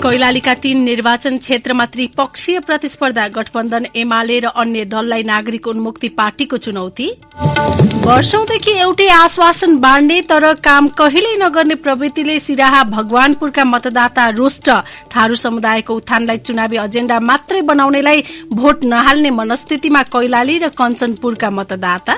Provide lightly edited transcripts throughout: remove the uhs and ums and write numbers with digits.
कैलालीका 3 निर्वाचन क्षेत्रमा त्रिपक्षीय प्रतिस्पर्धा, गठबन्धन एमाले र अन्य दललाई नागरिक उन्मुक्ति पार्टीको चुनौती। वर्षौंदेखि एउटै आश्वासन बाँड्ने तर काम कहिल्यै नगर्ने प्रवृत्तिले सिराहा भगवानपुरका मतदाता रुष्ट। थारू समुदायको उत्थानलाई चुनावी एजेण्डा मात्रै बनाउनेलाई भोट नहाल्ने मनस्थितिमा कैलाली र कञ्चनपुरका मतदाता।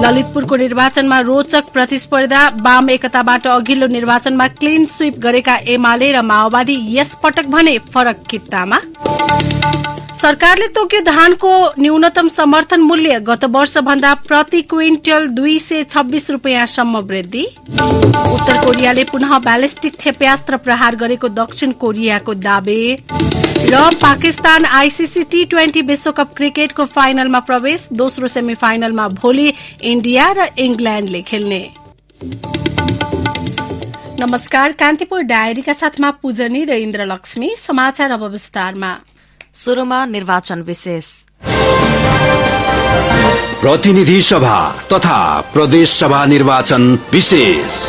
ललितपुरको निर्वाचनमा रोचक प्रतिस्पर्धा, वाम एकताबाट अघिल्लो निर्वाचनमा क्लीन स्वीप गरेका एमाले र माओवादी यस पटक भने फरक कित्तामा। सरकारले तोक्यो धानको न्यूनतम समर्थन मूल्य, गत वर्ष भन्दा प्रति क्विन्टल 226 रुपियाँसम्म वृद्धि। उत्तर कोरियाले पुनः ब्यालिस्टिक क्षेप्यास्त्र प्रहार गरेको दक्षिण कोरियाको दावे। र पाकिस्तान आईसीसी T20 विश्वकप क्रिकेटको फाइनलमा प्रवेश, दोस्रो सेमी फाइनलमा भोलि इन्डिया र इंग्ल्याण्डले खेल्ने। नमस्कार, कान्तिपुर डायरीका साथमा पूजनी र इन्द्रलक्ष्मी। समाचार अब विस्तारमा। सुरुमा निर्वाचन विशेष। प्रतिनिधि सभा तथा प्रदेश सभा निर्वाचन विशेष।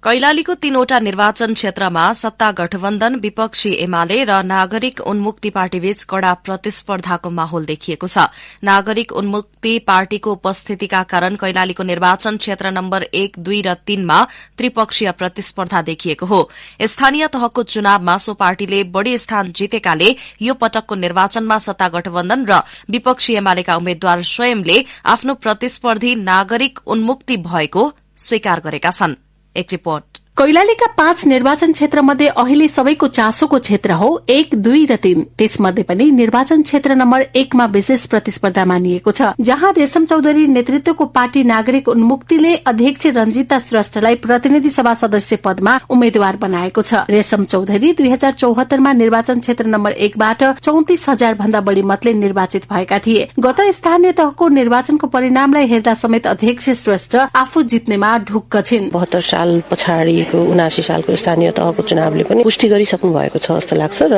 कैलालीको 3वटा निर्वाचन क्षेत्रमा सत्ता गठबन्धन, विपक्षी एमाले र नागरिक उन्मुक्ति पार्टीबीच कड़ा प्रतिस्पर्धाको माहौल देखिएको छ। नागरिक उन्मुक्ति पार्टीको उपस्थितिका कारण कैलालीको निर्वाचन क्षेत्र नम्बर 1, 2 र 3 मा त्रिपक्षीय प्रतिस्पर्धा देखिएको हो। स्थानीय तहको चुनावमा सो पार्टीले बढ़ी स्थान जितेकाले यो पटकको निर्वाचनमा सत्ता गठबन्धन र विपक्षी एमालेका उम्मेद्वार स्वयंले आफ्नो प्रतिस्पर्धी नागरिक उन्मुक्ति भएको स्वीकार गरेका छन्। एक रिपोर्ट। कैलालीका 5 निर्वाचन क्षेत्र मध्ये अहिले सबैको चासोको क्षेत्र हो 1, 2 र 3। त्यसमध्ये पनि निर्वाचन क्षेत्र नम्बर 1 मा विशेष प्रतिस्पर्धा मानिएको छ, जहाँ रेशम चौधरी नेतृत्वको पार्टी नागरिक उन्मुक्तिले अध्यक्ष रञ्जिता श्रेष्ठलाई प्रतिनिधि सभा सदस्य पदमा उम्मेद्वार बनाएको छ। रेशम चौधरी 2074 मा निर्वाचन क्षेत्र नम्बर 1 बाट 34,000 भन्दा बढ़ी मतले निर्वाचित भएका थिए। गत स्थानीय तहको निर्वाचनको परिणामलाई हेर्दा समेत अध्यक्ष श्रेष्ठ आफू जित्नेमा ढुक्क छिन्। 72 साल पछाडि 79 सालको स्थानीय तहको चुनावले पनि पुष्टि गरिसक्नु भएको छ जस्तो लाग्छ र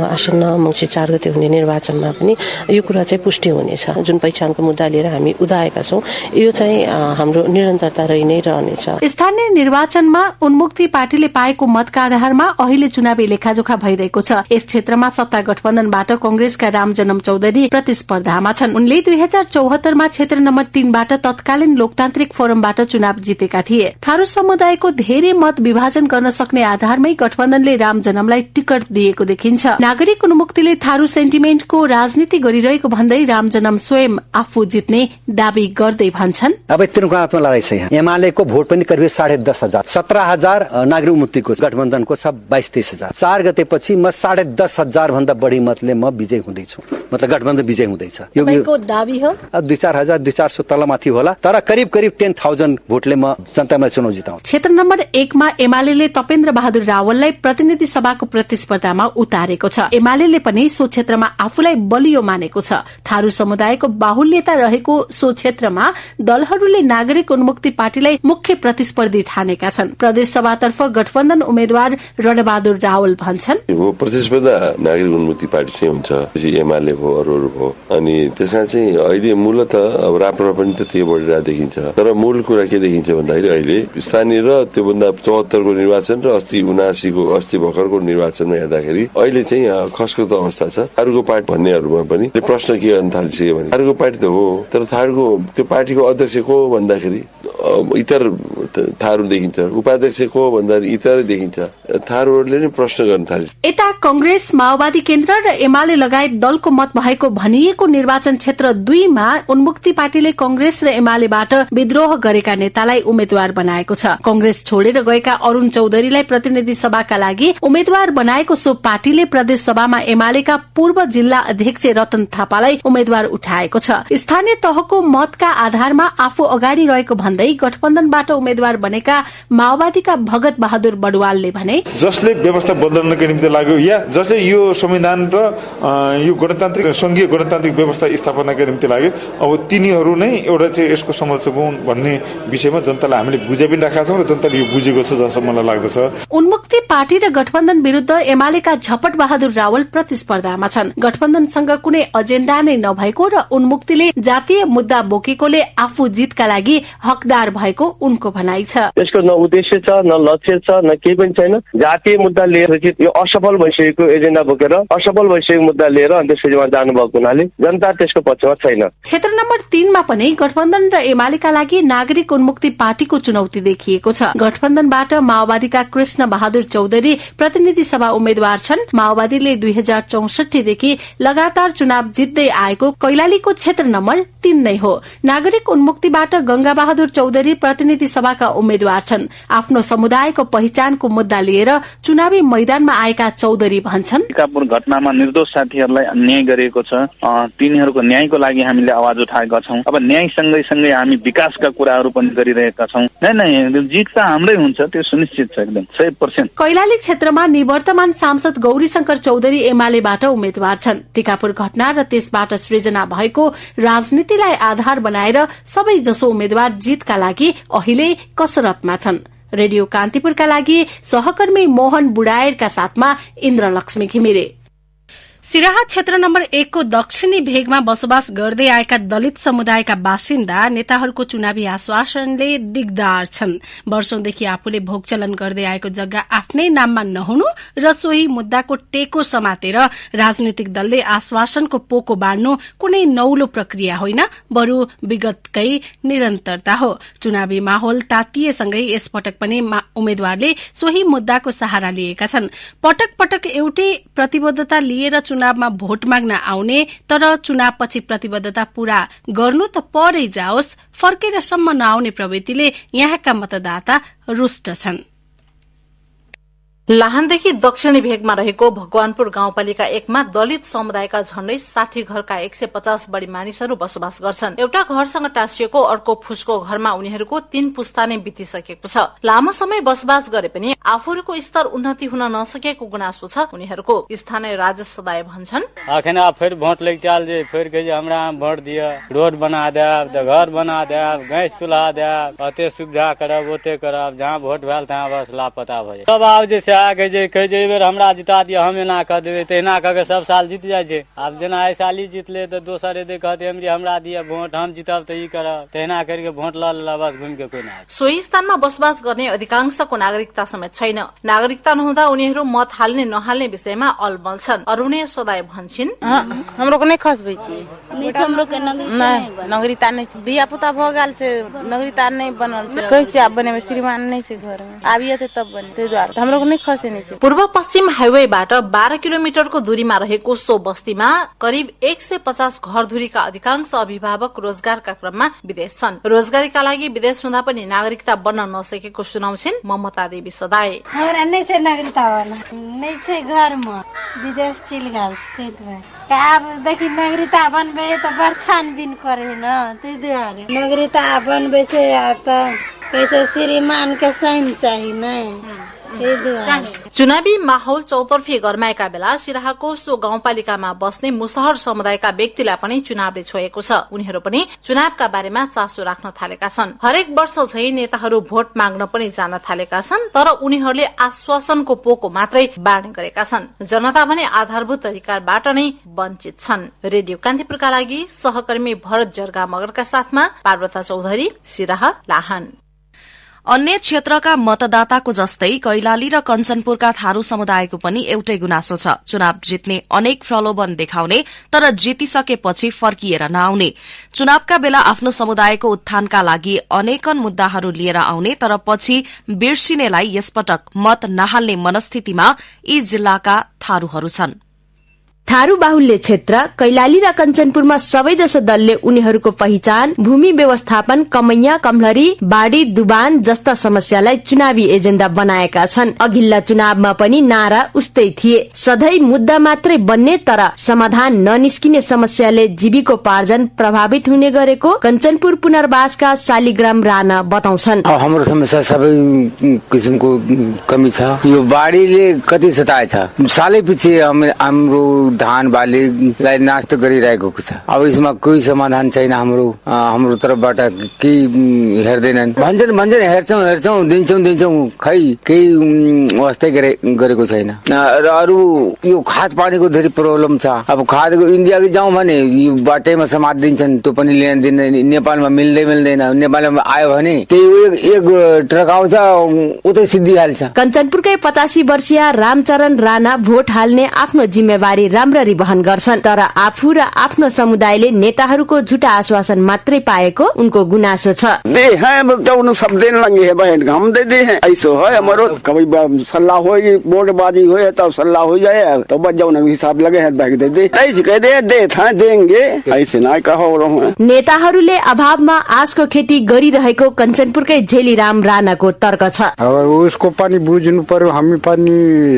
आसन्न मङ्सिर 4 गते हुने निर्वाचनमा पनि यो कुरा चाहिँ पुष्टि हुनेछ। जुन पहिचानको मुद्दा लिएर हामी उदाएका छौं, यो चाहिँ हाम्रो निरन्तरता रहि नै रहनेछ। स्थानीय निर्वाचनमा उन्मुक्ति पार्टीले पाएको मतका आधारमा अहिले चुनावी लेखाजोखा भइरहेको छ। यस क्षेत्रमा सत्ता गठबन्धनबाट कंग्रेसका रामजनम चौधरी प्रतिस्पर्धामा छन्। उनले 2074 मा क्षेत्र नम्बर 3 बाट तत्कालीन लोकतान्त्रिक फोरमबाट चुनाव जितेका थिए। थारू समुदायको धेरै मत विभाजन गर्न सक्ने आधारमै गठबन्धनले रामजनमलाई टिकट दिएको देखिन्छ। नागरिक उन्मुक्तिले थारू सेन्टिमेन्टको राजनीति गरिरहेको भन्दै रामजनम स्वयं आफू जित्ने दावी गर्दै भन्छन्। अब यत्रो आत्मा लडाई छ यहाँ। एमालेको भोट पनि करिब 10,500, 17,000 नागरिक उन्मुक्तिको, गठबन्धनको छ 22-23,000। 4 गते पछि म 10,500 भन्दा बढी मतले म विजय हुँदैछु, मतलब गठबन्धन विजय हुँदैछ। यो दावी हो। 2-4,000, 200-400 तलमाथि होला, तर करिब 10,000 भोटले म जनतामा चुनाव जिताउँछु। क्षेत्र नम्बर 1 मा एमाले तपेन्द्र बहादुर रावललाई प्रतिनिधि सभाको प्रतिस्पर्धामा उतारेको छ। एमाले पनि सो क्षेत्रमा आफूलाई बलियो मानेको छ। थारू समुदायको बाहुल्यता रहेको सो क्षेत्रमा दलहरूले नागरिक उन्मुक्ति पार्टीलाई मुख्य प्रतिस्पर्धी ठानेका छन्। प्रदेश सभातर्फ गठबन्धन उम्मेद्वार रणबहादुर रावल भन्छन्, प्रतिस्पर्धा नागरिक उन्मुक्ति पार्टी चाहिँ हुन्छ, एमाले भयो, अरूहरू भयो। अनि त्यसमा चाहिँ अहिले मूलत अब राप्रपा पनि त्यति बढिरहेको देखिन्छ, तर मूल कुरा के देखिन्छ भन्दाखेरि अहिले स्थानीय र त्योभन्दा 74 को निर्वाचन र अस्ति 79 को अस्ति भर्खरको निर्वाचनमा हेर्दाखेरि अहिले चाहिँ खस्कत अवस्था छ। थारूको पार्टी भन्नेहरूमा पनि प्रश्न के गर्न थालिसक्यो भने थारूको पार्टी त हो, तर थारूको त्यो पार्टीको अध्यक्ष को भन्दाखेरि इतर थारू देखिन्छ, उपाध्यक्ष को भन्दाखेरि इतर देखिन्छ। थारूहरूले नै प्रश्न गर्न थालिन्छ। यता कंग्रेस, माओवादी केन्द्र र एमाले लगायत दलको मत भएको भनिएको निर्वाचन क्षेत्र 2 मा उन्मुक्ति पार्टीले कंग्रेस र एमालेबाट विद्रोह गरेका नेतालाई उम्मेद्वार बनाएको छ। कंग्रेस छोडेर गएका अरूण चौधरीलाई प्रतिनिधि सभाका लागि उम्मेद्वार बनाएको सो पार्टीले प्रदेश सभामा एमालेका पूर्व जिल्ला अध्यक्ष रतन थापालाई उम्मेद्वार उठाएको छ। स्थानीय तहको मतका आधारमा आफू अगाडि रहेको भन्दै गठबन्धनबाट उम्मेद्वार बनेका माओवादीका भगत बहादुर बडुवालले भने, जसले व्यवस्था बदल्नको निम्ति लाग्यो या जसले यो संविधान र यो गणतान्त्रिक संघीय गणतान्त्रिक व्यवस्था स्थापनाका निम्ति लाग्यो, अब तिनीहरू नै एउटा चाहिँ यसको समर्थक हुन् भन्ने विषयमा जनतालाई हामीले बुझे पनि राखेका छौं र जनताले यो बुझेको छ जस्तो मलाई लाग्दछ। उन्मुक्ति पार्टी र गठबन्धन विरुद्ध एमालेका झपट बहादुर रावल प्रतिस्पर्धामा छन्। गठबन्धनसँग कुनै एजेण्डा नै नभएको र उन्मुक्तिले जातीय मुद्दा बोकेकोले आफू जितका लागि हकदार दिगदार भएको उनको भनाइ छ। यसको न उद्देश्य छ, न लक्ष्य छ, न केही पनि छैन। जातीय मुद्दा लिएर यो असफल भइसकेको एजेन्डा बोकेर असफल भइसकेको मुद्दा लिएर अनि त्यसपछि उहाँ जानुभएको हुनाले जनता त्यसको पक्षमा छैन। क्षेत्र नम्बर 3 मा पनि गठबन्धन र एमालेका लागि नागरिक उन्मुक्ति पार्टीको चुनौती देखिएको छ। गठबन्धनबाट माओवादीका कृष्ण बहादुर चौधरी प्रतिनिधि सभा उम्मेद्वार छन्। माओवादीले 2064 देखि लगातार चुनाव जित्दै आएको कैलालीको क्षेत्र नम्बर 3 नै हो। नागरिक उन्मुक्तिबाट गंगा बहादुर चौधरी प्रतिनिधि सभाका उम्मेद्वार छन्। आफ्नो समुदायको पहिचानको मुद्दा लिएर चुनावी मैदानमा आएका चौधरी भन्छन्, टिकापुर घटनामा निर्दोष साथीहरूलाई अन्याय गरिएको छ। तिनीहरूको न्यायको लागि हामीले आवाज उठाएका छौं। अब न्याय सँगै हामी विकासका कुराहरू पनि गरिरहेका छौं। नै जित त हाम्रै हुन्छ, त्यो सुनिश्चित छ एकदम 100%। कैलाली क्षेत्रमा निवर्तमान सांसद गौरीशंकर चौधरी एमालेबाट उम्मेद्वार छन्। टिकापुर घटना र त्यसबाट सृजना भएको राजनीतिलाई आधार बनाएर सबै जसो उम्मेद्वार जितका लागि अहिले कसरतमा छन्। रेडियो कान्तिपुरका लागि सहकर्मी मोहन बुढायरका साथमा इन्द्रलक्ष्मी घिमिरे। सिराहा क्षेत्र नम्बर 1 को दक्षिणी भेगमा बसोबास गर्दै आएका दलित समुदायका बासिन्दा नेताहरूको चुनावी आश्वासनले दिगदार छन्। वर्षौंदेखि आफूले भोगचलन गर्दै आएको जग्गा आफ्नै नाममा नहुनु र सोही मुद्दाको टेको समातेर राजनीतिक दलले आश्वासनको पोको बाँड्नु कुनै नौलो प्रक्रिया होइन, बरु विगतकै निरन्तरता हो। चुनावी माहौल तातिएसँगै यसपटक पनि उम्मेद्वारले सोही मुद्दाको सहारा लिएका छन्। पटक पटक एउटै प्रतिबद्धता लिएर चुनावमा भोट माग्न आउने, तर चुनावपछि प्रतिबद्धता पूरा गर्नु त परै जाओस् फर्केर सम्म नआउने प्रवृत्तिले यहाँका मतदाता रुष्ट छन्। लाहानदेखि दक्षिणी भेगमा रहेको भगवानपुर गाउँपालिका 1 मा दलित समुदायका झण्डै 60 घरका 150 बढ़ी मानिसहरू बसोबास गर्छन्। एउटा घरसँग टाँसिएको अर्को फुसको घरमा उनीहरूको 3 पुस्ता नै बितिसकेको छ। लामो समय बसोबास गरे पनि आफूहरूको स्तर उन्नति हुन नसकेको गुनासो छ उनीहरूको। स्थानीय राजेश सदाय भन्छन्, अखन फिर भोट लग चाल जे फिर कहे हमरा भोट दिया, रोड बना देब, घर बना देब, गैस चूल्हा देब, अते सुविधा करब ओते करब, जहाँ भोट भेल तहाँ बस लापता भ जाय। सब आब जे कहे जे बेर हमरा जिता दिया, हम एना कह देबै तहिना कह के सब साल जीत जाय छै। आब जेना एहि साल जीतले त दोसर दे कहते हमरा दिया भोट, हम जितब त ई करब, तहिना करके भोट ल ल बस घुम के कोही न। सोही स्थानमा बसोबास गर्ने अधिकांशको नागरिकता समेत छैन। नागरिकता नहुँदा उनीहरू मत हाल्ने नहाल्ने विषयमा अलमल छन्। अरुणीय सदाय भन्छन्, हमरो नै खस भइ छी, हमरो के नागरिकता नै छै, दिया पुता भ गेल छै, नागरिकता नै बनल छै। कहै छी आब बने में श्रीमान नै छै घर में, आबिए त तब बने, त्यही द्वारा हमरो नै खसे नै छै। पूर्व पश्चिम हाइवेबाट 12 किलोमिटरको दूरीमा रहेको सो बस्तीमा करिब 150 घरधुरीका अधिकांश अभिभावक रोजगारका क्रममा विदेश छन्। रोजगारीका लागि विदेश हुँदा पनि नागरिकता बन्न नसकेको सुनाउँछिन् ममता देवी सदाय। हमरा नै छै नागरिकता बन्न, नै छै घरमा, विदेश चल गेल त्यही दुआरे। अब देखि नागरिकता बनबे त बड़ छानबीन करे न, त्यही दुआरे नागरिकता बनबे छै त कैसे श्रीमान के साइन चाहिए नै। चुनावी माहौल चौतर्फी गरमाएका बेला सिराहाको सो गाउँपालिकामा बस्ने मुसहर समुदायका व्यक्तिलाई पनि चुनावले छोएको छ। उनीहरू पनि चुनावका बारेमा चासो राख्न थालेका छन्। हरेक वर्ष झै नेताहरू भोट माग्न पनि जान थालेका छन्, तर उनीहरूले आश्वासनको पोको मात्रै बाँड्ने गरेका छन्। जनता भने आधारभूत अधिकारबाट नै वञ्चित छन्। रेडियो कान्तिपुरका लागि सहकर्मी भरत जर्गा मगरका साथमा पार्वता चौधरी, सिराहा, लाहान। अन्य क्षेत्रका मतदाताको जस्तै कैलाली र कञ्चनपुरका थारू समुदायको पनि एउटै गुनासो छ, चुनाव जित्ने अनेक प्रलोभन देखाउने तर जितिसकेपछि फर्किएर नआउने। चुनावका बेला आफ्नो समुदायको उत्थानका लागि अनेकन मुद्दाहरू लिएर आउने तर पछि बिर्सिनेलाई यसपटक मत नहाल्ने मनस्थितिमा यी जिल्लाका थारूहरू छन्। थारू बाहुल्य क्षेत्र कैलाली र कञ्चनपुरमा सबैजसो दलले उनीहरूको पहिचान, भूमि व्यवस्थापन, कमैया, कमलरी, बाढ़ी, दुबान जस्ता समस्यालाई चुनावी एजेन्डा बनाएका छन्। अघिल्ला चुनावमा पनि नारा उस्तै थिए, सधैँ मुद्दा मात्रै बन्ने तर समाधान ननिस्किने समस्याले जीविकोपार्जन प्रभावित हुने गरेको कञ्चनपुर पुनर्वासका शालिग्राम राणा बताउँछन्। हाम्रो समस्या सबै किसिमको कमी छ। यो बाढ़ीले कति सताएछ, सालै पछि हाम्रो धान बालीलाई नाश गरिरहेको छ। अब यसमा कोही समाधान छैन। हाम्रो तर्फबाट केही हेर्दैनन्, भन्छन् हेर्छौँ दिन्छौँ खै केही वास्तै गरेको छैन। र अरू यो खाद पानीको धेरै प्रब्लम छ। अब खादको इन्डिया जाउँ भने यो बाटैमा समातिदिन्छन्, त्यो पनि लिन दिँदैन। नेपालमा मिल्दैन। नेपालमा आयो भने त्यही एक ट्रक आउँछ उतै सिद्धिहाल्छ। कञ्चनपुरकै 85 वर्षीय रामचरण राणा भोट हाल्ने आफ्नो जिम्मेवारी राम्ररी वहन गर्छन्, तर आफू र आफ्नो समुदायले नेताहरूको झुटा आश्वासन मात्रै पाएको उनको गुनासो छ। हम दे हैं ऐसे है हमारो कभी सलाह होगी बोर्डबाजी हो तब सलाह हो जाए तो बच जाओ ना हिसाब लगे है बैग दे ऐसे कह दे था देंगे ऐसे ना कहो रहो। नेताहरूले अभावमा आजको खेती गरिरहेको कञ्चनपुरकै झेलीराम राणाको तर्क छ। अब उसको पनि बुझ्नु पर्यो, हामी पनि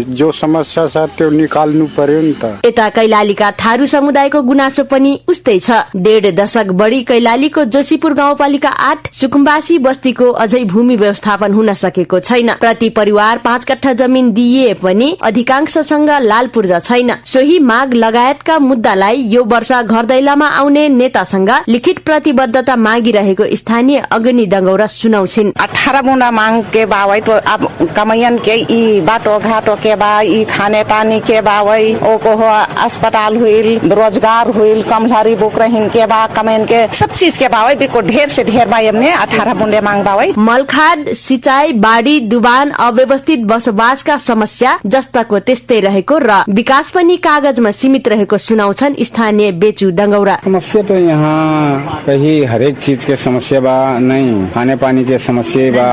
जो समस्या छ त्यो निकाल्नु पर्यो नि त। यता कैलालीका थारू समुदायको गुनासो पनि उस्तै छ। 1.5 दशक बढी कैलालीको जोशीपुर गाउँपालिका 8 सुकुम्बासी बस्तीको अझै भूमि व्यवस्थापन हुन सकेको छैन। प्रति परिवार 5 कट्ठा जमिन दिए पनि अधिकांशसँग लाल पूर्जा छैन। सोही माग लगायतका मुद्दालाई यो वर्ष घर दैलामा आउने नेतासँग लिखित प्रतिबद्धता मागिरहेको स्थानीय अग्नि दंगौरा सुनाउँछिन्। 18 बुंदा मांग के बावई तो अब कमयन के ई बाटो घाटो के बा, ई खाने पानी के बावई, ओको हो अस्पताल हुइल, रोजगार हुइल, कमलहरी बोकरहिन के बा, कमयन के सब चीज के बावई बिको ढेर से ढेर बा। हमने 18 बुंदे मांग बावई। मलखाद, सिंचाई, बाढ़ी, दुबान, अव्यवस्थित बसोबासका समस्या जस्ताको त्यस्तै रहेको र विकास पनि कागजमा सीमित रहेको सुनाउँछन् स्थानीय बेचु दंगौरा। समस्या तो यहाँ कहीं हरेक चीज के समस्या बा नहीं, खाने पानी के समस्या बा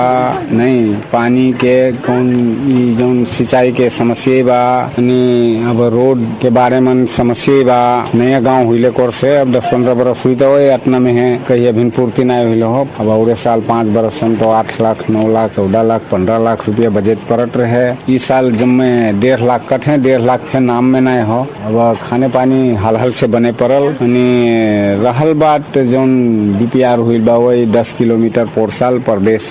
नहीं, पानी के कौन सिंचाई के समस्या बा नहीं, अब रोड के बारे में समस्या बा। नया गांव हुईले कोर से अब 10-15 बरस हुई तो अतना में है कहीं अभी पूर्ति नहीं हुई हो। अब अगले साल 5 बरस तो 8 लाख 9 लाख 14 लाख 15 लाख रुपया बजट पड़त रहे। इस साल जब में 1.5 लाख कट है, 1.5 लाख के नाम में नहीं हो। अब खाने पानी हाल से बने पड़ल। रहल बात जो बीपीआर हुई बा वही 10 किलोमीटर पर साल प्रदेश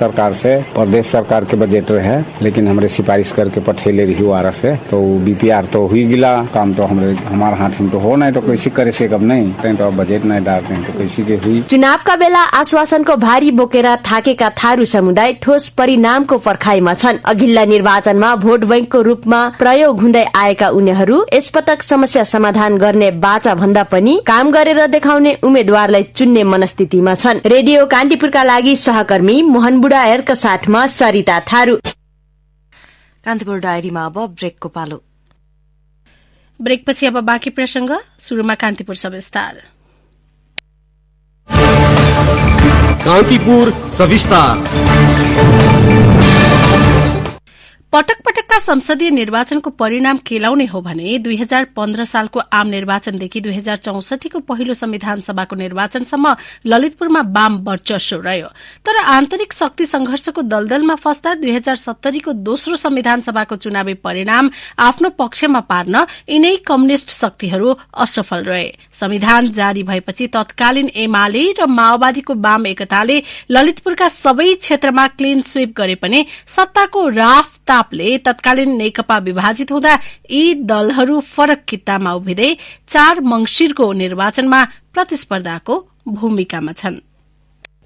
सरकार के बजट रहे, लेकिन हमरे सिफारिश करके पठेले रही आर से तो बीपीआर तो हुई गिला काम तो हमारे हाथ में तो हो नहीं तो कैसे करे से कब नहीं तो बजट नहीं डालते हैं तो कैसे के हुई। चुनावका बेला आश्वासनको भारी बोकेर थाकेका थारू समुदाय ठोस परिणामको पर्खाइमा छन्। अघिल्ला निर्वाचनमा भोट बैंकको रूपमा प्रयोग हुँदै आएका उनीहरू यसपटक समस्या समाधान गर्ने बाचा भन्दा पनि काम गरेर देखाउने उम्मेद्वारलाई चुन्ने मनस्थितिमा छन्। रेडियो कान्तिपुरका लागि सहकर्मी मोहन बुढायरका साथमा सरिता थारू। कान्तिपुर डायरीमा अब ब्रेकको पालो। ब्रेकपछि अब बाँकी प्रसंग। सुरुमा कान्तिपुर सविस्तार। कान्तिपुर सविस्तार। पटक पटकका संसदीय निर्वाचनको परिणाम केलाउने हो भने 2015 सालको आम निर्वाचनदेखि 2064 को पहिलो संविधान सभाको निर्वाचनसम्म ललितपुरमा वाम वर्चस्व रह्यो। तर आन्तरिक शक्ति संघर्षको दलदलमा फस्दा 2070 को दोस्रो संविधान सभाको चुनावी परिणाम आफ्नो पक्षमा पार्न यिनै कम्युनिष्ट शक्तिहरू असफल रहे। संविधान जारी भएपछि तत्कालीन एमाले र माओवादीको वाम एकताले ललितपुरका सबै क्षेत्रमा क्लीन स्वीप गरे पनि सत्ताको राफ तापले तत्कालीन नेकपा विभाजित हुँदा यी दलहरू फरक कित्तामा उभिँदै 4 मंगिरको निर्वाचनमा प्रतिस्पर्धाको भूमिकामा छन्।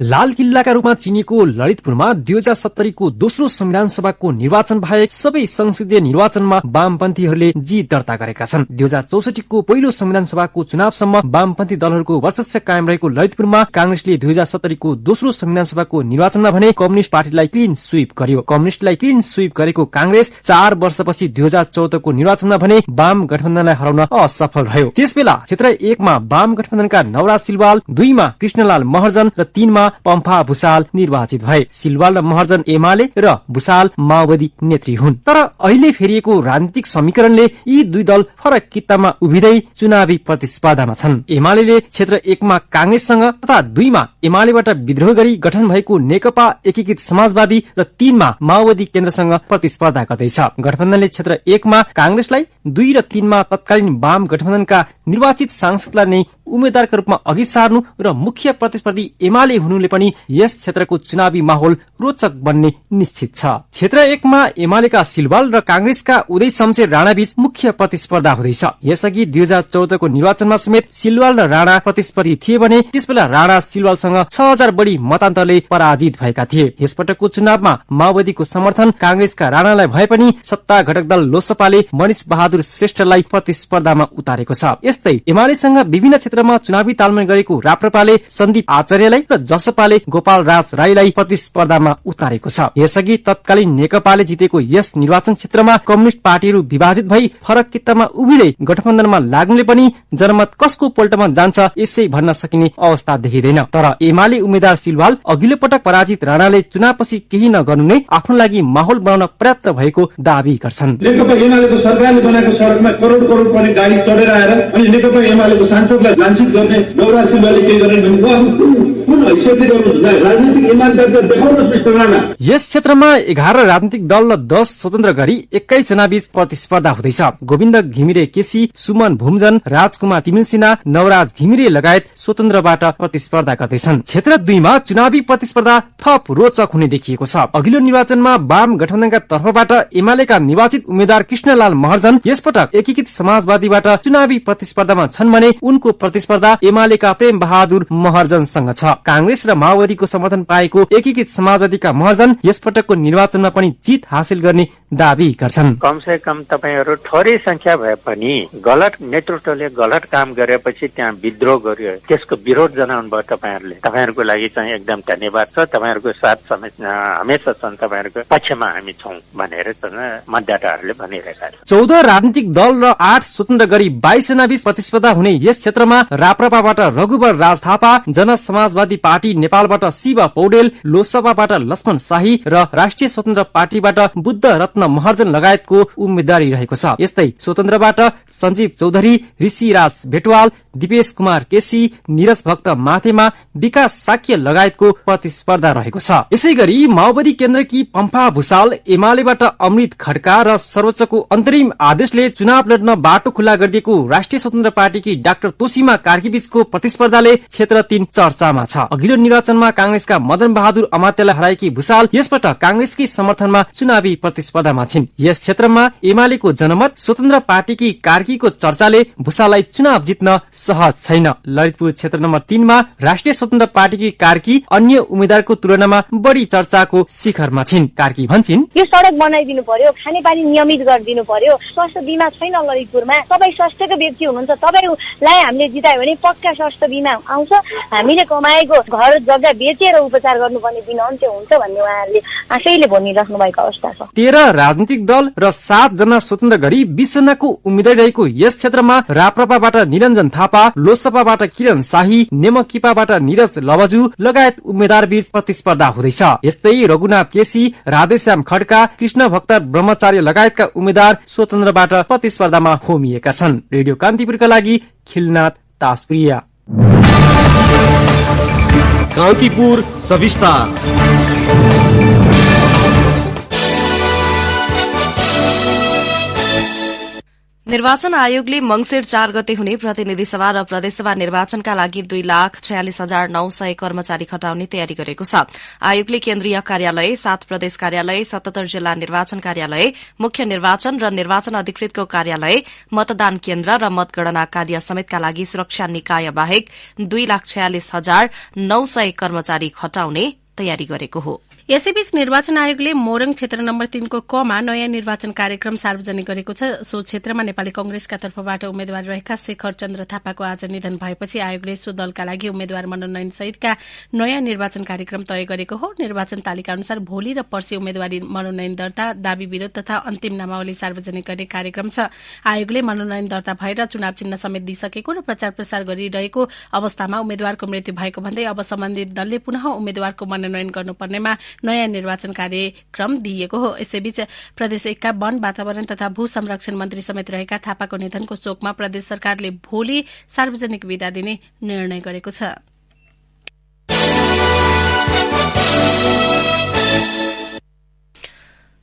लाल किल्लाका रूपमा चिनिएको ललितपुरमा 2070 को दोस्रो संविधान सभाको निर्वाचन बाहेक सबै संसदीय निर्वाचनमा वामपन्थीहरूले जित दर्ता गरेका छन्। 2064 को पहिलो संविधान सभाको चुनावसम्म वामपन्थी दलहरूको वर्चस्व कायम रहेको ललितपुरमा कांग्रेसले 2070 को दोस्रो संविधान सभाको निर्वाचनमा भने कम्युनिष्ट पार्टीलाई क्लीन स्वीप गर्यो। कम्युनिष्टलाई क्लीन स्वीप गरेको कांग्रेस 4 वर्षपछि 2014 को निर्वाचनमा भने वाम गठबन्धनलाई हराउन असफल रह्यो। त्यसबेला क्षेत्र 1 मा वाम गठबन्धनका नवराज सिलवाल, 2 मा कृष्णलाल महर्जन र 3 मा पम्फा भूषाल निर्वाचित भए। सिलवाल र महर्जन एमाले र भूषाल माओवादी नेत्री हुन्। तर अहिले फेरिएको राजनीतिक समीकरणले यी दुई दल फरक कित्तामा उभिँदै चुनावी प्रतिस्पर्धामा छन्। एमाले क्षेत्र 1 मा कांग्रेससँग तथा 2 मा एमालेबाट विद्रोह गरी गठन भएको नेकपा एकीकृत समाजवादी र 3 मा माओवादी केन्द्रसँग प्रतिस्पर्धा गर्दैछ। गठबन्धनले क्षेत्र 1 मा कांग्रेसलाई, 2 र 3 मा तत्कालीन वाम गठबन्धनका निर्वाचित सांसदलाई नै उम्मेद्वारका रूपमा अघि सार्नु र मुख्य प्रतिस्पर्धी एमाले हुनु हुनुले पनि यस क्षेत्रको चुनावी माहौल रोचक बन्ने निश्चित छ। क्षेत्र 1 मा एमालेका सिलवाल र कांग्रेसका उदय शमशेर राणा बीच मुख्य प्रतिस्पर्धा हुँदैछ। यसअघि 2014 को निर्वाचनमा समेत सिलवाल र राणा प्रतिस्पर्धी थिए भने त्यसबेला राणा सिलवालसँग 6000 बढी मतान्तरले पराजित भएका थिए। यसपटकको चुनावमा माओवादीको समर्थन कांग्रेसका राणालाई भए पनि सत्ता घटक दल लोसपाले मनिष बहादुर श्रेष्ठलाई प्रतिस्पर्धामा उतारेको छ। यस्तै एमालेसँग विभिन्न क्षेत्रमा चुनावी तालमेल गरेको राप्रपाले सन्दीप आचार्यलाई र जसपाले गोपाल राज राईलाई प्रतिस्पर्धामा उतारेको छ। यसअघि तत्कालीन नेकपाले जितेको यस निर्वाचन क्षेत्रमा कम्युनिष्ट पार्टीहरू विभाजित भई फरक कित्तामा उभिँदै गठबन्धनमा लाग्नुले पनि जनमत कसको पोल्टमा जान्छ यसै भन्न सकिने अवस्था देखिँदैन। तर एमाले उम्मेद्वार सिलवाल अघिल्लो पटक पराजित राणाले चुनावपछि केही नगर्नु नै आफ्नो लागि माहौल बनाउन पर्याप्त भएको दावी गर्छन्। नेकपा एमालेको सरकारले बनाएको सडकमा करोड करोड पर्ने गाडी चढेर आएर अनि नेकपा एमालेको सांसदलाई लान्छित गर्ने गौरा सिलवालले के गर्ने कुन हैसियतले गर्नुहुन्छ? राजनीतिक इमानदारी देखाउनुहोस् मिस्टर राणा। यस क्षेत्रमा 11 राजनीतिक दल र 10 स्वतन्त्र गरी 21 जना बीच प्रतिस्पर्धा हुँदैछ। गोविन्द घिमिरे केसी, सुमन भुमजन, राजकुमार तिमिल सिन्हा, नवराज घिमिरे लगायत स्वतन्त्रबाट प्रतिस्पर्धा गर्दैछन्। क्षेत्र 2 मा चुनावी प्रतिस्पर्धा थप रोचक हुने देखिएको छ। अघिल्लो निर्वाचनमा वाम गठबन्धनका तर्फबाट एमालेका निर्वाचित उम्मेद्वार कृष्णलाल महर्जन यसपटक एकीकृत समाजवादीबाट चुनावी प्रतिस्पर्धामा छन् भने उनको प्रतिस्पर्धा एमालेका प्रेम बहादुर महर्जनसँग छ। कांग्रेस र माओवादीको समर्थन पाएको एकीकृत समाजवादीका महर्जन यसपटकको निर्वाचनमा पनि जित हासिल गर्ने दावी गर्छन्। कम से कम तपाईहरु थोरै संख्या भए पनि गलत नेतृत्वले गलत काम गरेपछि त्यहाँ विद्रोह गर्यो, त्यसको विरोध जनाउनु भयो तपाईहरुले। तपाईहरुको लागि चाहिँ एकदम धन्यवाद छ। तपाईहरुको साथ हमेशा छन्, तपाईहरुको पक्षमा हामी छौं भनेर मतदाताहरूले भनिरहेका छन्। 14 राजनीतिक दल र 8 स्वतन्त्र गरी 22 जना बीच प्रतिस्पर्धा हुने यस क्षेत्रमा राप्रपाबाट रघुवर राज थापा, जनसमाजवादी पार्टी नेपालबाट शिव पौडेल, लोसपाबाट लक्ष्मण शाही र राष्ट्रिय स्वतन्त्र पार्टीबाट बुद्ध रत्न महर्जन लगायतको उम्मेदवारी रहेको छ। यस्तै स्वतन्त्रबाट सञ्जीव चौधरी, ऋषिराज भेटवाल, दिपेश कुमार केसी, निरज भक्त माथेमा, विकास साक्य लगायतको प्रतिस्पर्धा रहेको छ। यसै गरी माओवादी केन्द्रकी पम्फा भूषाल, एमालेबाट अमृत खड्का र सर्वोच्चको अन्तरिम आदेशले चुनाव लड्न बाटो खुल्ला गरिदिएको राष्ट्रिय स्वतन्त्र पार्टीकी डाक्टर तोसीमा कार्कीबीचको प्रतिस्पर्धाले क्षेत्र 3 चर्चामा छ। अघिल्लो निर्वाचनमा कांग्रेसका मदन बहादुर अमात्यलाई हराएकी भूषाल यसपटक कांग्रेसकी समर्थनमा चुनावी प्रतिस्पर्धामा छिन्। यस क्षेत्रमा एमालेको जनमत, स्वतन्त्र पार्टीकी कार्कीको चर्चाले भूषाललाई चुनाव जित्न सहज छैन। ललितपुर क्षेत्र नम्बर 3 मा राष्ट्रिय स्वतन्त्र पार्टीकी कार्की अन्य उम्मेद्वारको तुलनामा बढी चर्चाको शिखरमा छिन्। कार्की भन्छिन्, यो सडक बनाइदिनु पर्यो, खानेपानी नियमित गरिदिनु पर्यो, स्वास्थ्य बीमा छैन ललितपुरमा। तपाईँ स्वास्थ्यको व्यक्ति हुनुहुन्छ, तपाईलाई हामीले जितायो भने पक्का स्वास्थ्य बीमा आउँछ। हामीले कमाएको घर जग्गा बेचेर उपचार गर्नुपर्ने दिन अन्त्य हुन्छ भन्ने उहाँहरूले आफैले भनिराख्नु भएको अवस्था छ। 13 राजनीतिक दल र 7 जना स्वतन्त्र गरी 20 जनाको उम्मेदवारी रहेको यस क्षेत्रमा राप्रपाबाट निरञ्जन थापा, लोसपाबाट किरण शाही, नेमकिपाबाट निरज लवजु लगायत उम्मेद्वार बीच प्रतिस्पर्धा हुँदैछ। यस्तै रघुनाथ केसी, राधेश्याम खड्का, कृष्ण भक्त ब्रह्मचार्य लगायतका उम्मेद्वार स्वतन्त्रबाट प्रतिस्पर्धामा होमिएका छन्। रेडियो कान्तिपुरका लागि खिलनाथ तासप्रिया। कान्तिपुर सविस्तार। निर्वाचन आयोगले मंगिर 4 गते हुने प्रतिनिधि सभा र प्रदेशसभा निर्वाचनका लागि 2,46,900 कर्मचारी खटाउने तयारी गरेको छ। आयोगले केन्द्रीय कार्यालय, 7 प्रदेश कार्यालय, 77 जिल्ला निर्वाचन कार्यालय, मुख्य निर्वाचन र निर्वाचन अधिकृतको कार्यालय, मतदान केन्द्र र मतगणना कार्य समेतका लागि सुरक्षा निकाय बाहेक 2,46,900 कर्मचारी खटाउने तयारी गरेको हो। यसैबीच निर्वाचन आयोगले मोरङ क्षेत्र नम्बर 3 को कमा नयाँ निर्वाचन कार्यक्रम सार्वजनिक गरेको छ। सो क्षेत्रमा नेपाली कंग्रेसका तर्फबाट उम्मेद्वार रहेका शेखर चन्द्र थापाको आज निधन भएपछि आयोगले सो दलका लागि उम्मेद्वार मनोनयन सहितका नयाँ निर्वाचन कार्यक्रम तय गरेको हो। निर्वाचन तालिका अनुसार भोलि र पर्सि उम्मेद्वारी मनोनयन दर्ता, दावी विरोध तथा अन्तिम नामावली सार्वजनिक गर्ने कार्यक्रम छ। आयोगले मनोनयन दर्ता भएर चुनाव चिन्ह समेत दिइसकेको र प्रचार प्रसार गरिरहेको अवस्थामा उम्मेद्वारको मृत्यु भएको भन्दै अब सम्बन्धित दलले पुनः उम्मेद्वारको मनोनयन गर्नुपर्नेमा नयाँ निर्वाचन कार्यक्रम दिइएको हो। यसैबीच प्रदेश 1 का वन, वातावरण तथा भू संरक्षण मन्त्री समेत रहेका थापाको निधनको शोकमा प्रदेश सरकारले भोलि सार्वजनिक विदा दिने निर्णय गरेको छ।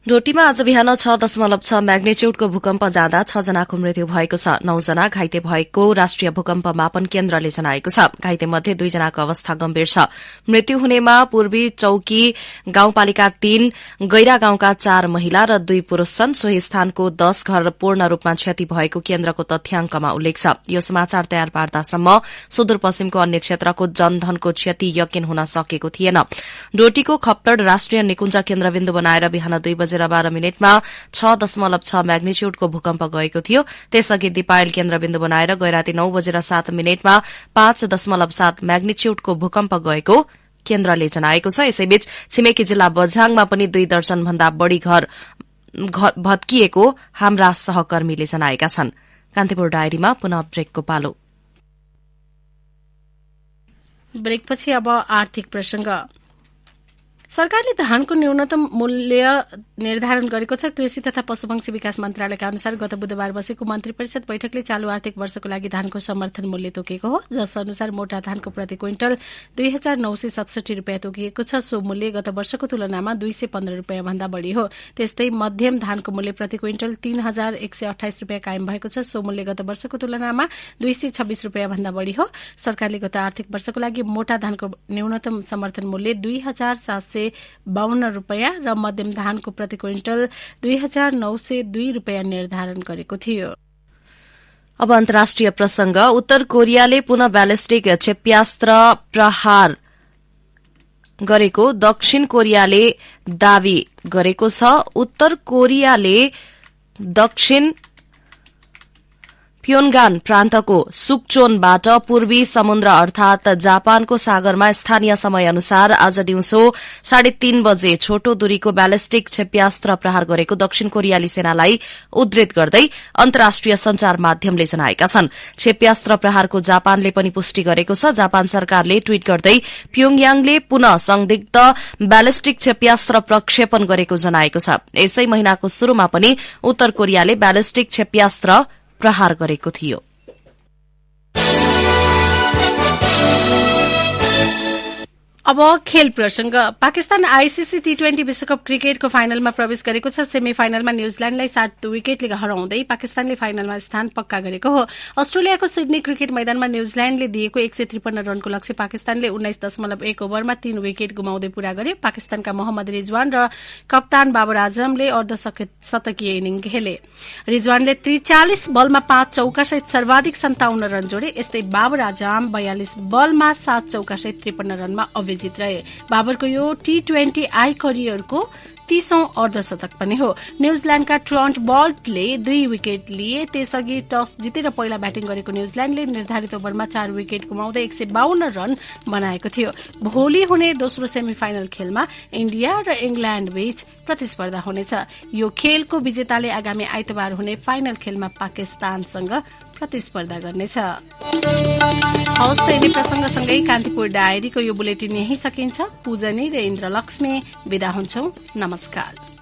डोटीमा आज बिहान 6.6 म्याग्निच्यूडको भूकम्प जाँदा 6 जनाको मृत्यु भएको छ। 9 जना घाइते भएको राष्ट्रिय भूकम्प मापन केन्द्रले जनाएको छ। घाइते मध्ये 2 जनाको अवस्था गम्भीर छ। मृत्यु हुनेमा पूर्वी चौकी गाउँपालिका 3 गैरा गाउँका 4 महिला र 2 पुरूष छन्। सोही स्थानको 10 घर पूर्ण रूपमा क्षति भएको केन्द्रको तथ्याङ्कमा उल्लेख छ। यो समाचार तयार पार्दासम्म सुदूरपश्चिमको अन्य क्षेत्रको जनधनको क्षति यकिन हुन सकेको थिएन। डोटीको खप्तड राष्ट्रिय निकुञ्ज केन्द्रबिन्दु बनाएर बिहान 2:12 6.6 म्याग्निच्यूडको भूकम्प गएको थियो। त्यसअघि दिपायल केन्द्रबिन्दु बनाएर गैराती 9:07 5.7 म्याग्निच्यूडको भूकम्प गएको केन्द्रले जनाएको छ। यसैबीच छिमेकी जिल्ला बझाङमा पनि 2 दर्जन भन्दा बढ़ी घर भत्किएको हाम्रा सहकर्मीले जनाएका छन्। कान्तिपुर डायरीमा पुनः ब्रेकको पालो। ब्रेकपछि अब आर्थिक प्रसंग। सरकारले धानको न्यूनतम मूल्य निर्धारण गरेको छ। कृषि तथा पशुपक्षी विकास मन्त्रालयका अनुसार गत बुधबार बसेको मन्त्री परिषद बैठकले चालू आर्थिक वर्षको लागि धानको समर्थन मूल्य तोकेको हो, जस अनुसार मोटा धानको प्रति क्विन्टल 2,967 रूपियाँ तोकिएको छ। सो मूल्य गत वर्षको तुलनामा 215 रूपियाँ भन्दा बढ़ी हो। त्यस्तै मध्यम धानको मूल्य प्रति क्विन्टल 3,128 रूपियाँ कायम भएको छ। सो मूल्य गत वर्षको तुलनामा 226 रूपियाँ भन्दा बढ़ी हो। सरकारले गत आर्थिक वर्षको लागि मोटा धानको न्यूनतम समर्थन मूल्य 2,752 रूपियाँ र मध्यम धानको प्रति क्विन्टल 2,902 रूपियाँ निर्धारण गरेको थियो। अब अन्तर्राष्ट्रिय प्रसंग। उत्तर कोरियाले पुनः ब्यालिस्टिक क्षेप्यास्त्र प्रहार गरेको दक्षिण कोरियाले दावी गरेको छ। उत्तर कोरियाले दक्षिण प्योनगान प्रान्तको सुकचोनबाट पूर्वी समुद्र अर्थात जापानको सागरमा स्थानीय समय अनुसार आज दिउँसो 3:30 बजे छोटो दूरीको ब्यालिस्टिक क्षेप्यास्त्र प्रहार गरेको दक्षिण कोरियाली सेनालाई उद्धृत गर्दै अन्तर्राष्ट्रिय संचार माध्यमले जनाएका छन्। क्षेप्यास्त्र प्रहारको जापानले पनि पुष्टि गरेको छ। जापान सरकारले ट्वीट गर्दै प्योङयाङले पुनः संदिग्ध ब्यालिस्टिक क्षेप्यास्त्र प्रक्षेपण गरेको जनाएको छ। यसै महिनाको शुरूमा पनि उत्तर कोरियाले ब्यालिस्टिक क्षेप्यास्त्र प्रहार गरेको थियो। अब खेल प्रसंग। पाकिस्तान आईसीसी टी20 विश्वकप क्रिकेटको फाइनलमा प्रवेश गरेको छ। सेमी फाइनलमा न्यूजील्याण्डलाई 7 विकेटले हराउँदै पाकिस्तानले फाइनलमा स्थान पक्का गरेको हो। अस्ट्रेलियाको सिडनी क्रिकेट मैदानमा न्यूजील्याण्डले दिएको 153 रनको लक्ष्य पाकिस्तानले 19.1 ओभरमा 3 विकेट गुमाउँदै पूरा गर्यो। पाकिस्तानका मोहम्मद रिजवान र कप्तान बाबर आजमले अर्धशतकीय इनिङ खेले। रिजवानले 43 बलमा 5 चौकासहित सर्वाधिक 57 रन जोडे। यस्तै बाबर आजम 42 बलमा 7 चौकासहित 53 रनमा विजित रहे। बाबरको यो टी20 आई करियरको 30औं अर्धशतक पनि हो। न्यूजील्याण्डका ट्रन्ट बल्टले 2 विकेट लिए। त्यसअघि टस जितेर पहिला ब्याटिङ गरेको न्यूजील्याण्डले निर्धारित ओभरमा 4 विकेट गुमाउँदै 152 रन बनाएको थियो। भोलि हुने दोस्रो सेमी फाइनल खेलमा इण्डिया र इंग्ल्याण्ड बीच प्रतिस्पर्धा हुनेछ। यो खेलको विजेताले आगामी आइतबार हुने फाइनल खेलमा पाकिस्तानसँग प्रतिस्पर्धा गर्नेछ। हवस् त यिनै प्रसंगसँगै कान्तिपुर डायरीको यो बुलेटिन यही सकिन्छ। पूजनी र इन्द्रलक्ष्मी बिदा हुन्छौं। नमस्कार।